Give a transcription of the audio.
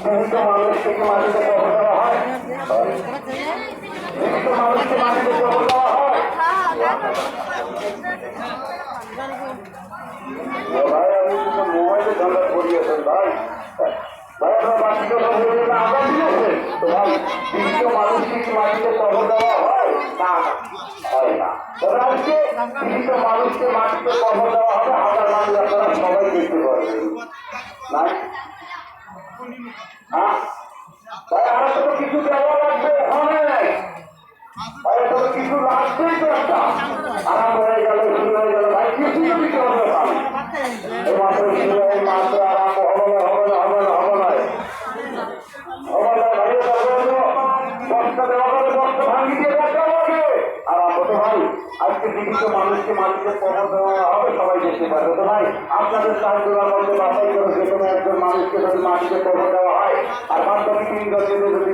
জীবিত মানুষকে কি মাটিতে কবর দেওয়া হয়? জীবিত মানুষকে মাটিতে কবর দেওয়া হয়? ভাই আপনি কিন্তু মোবাইলে ঝামেলা করিয়েছেন ভাই। ভাই আপনার বাকি কথা বললেন না, আবার দিয়েছেন তো ভাই। জীবিত মানুষকে কি মাটিতে কবর দেওয়া হয়? না, হয় না। তবে আজকে জীবিত মানুষকে মাটিতে কবর দেওয়া হবে, হাজার মানুষ আপনারা সবাই দেখতে পারবেন না। হ্যাঁ ভাই, আমার তো কিছু দেওয়া লাগবে, হয় নাই ভাই, তো কিছু লাগবেই তো, একটা আরাম হয়ে গেল, শুরু হয়ে গেল ভাই, কিছু তো দিতে হবে ভাই। এই মাত্র শুরু হয়, মাত্র আরাম হবে না, হবে না, হবে না, হবে না, হবে না ভাই। বস্তা দেওয়া হবে, বস্তা ভাঙি দিয়ে রাখতে হবে আরাম হতো ভাই। আজকে জীবিত মানুষকে মাটিতে কবর দেওয়া হবে, সবাই দেখতে পারবে তো ভাই। আপনাদের সাহায্য মধ্যে বাছাই করে যে কোনো একজন মানুষকে যদি মাটিতে কবর দেওয়া হয়, আর বাদ বাকি 3 জন যদি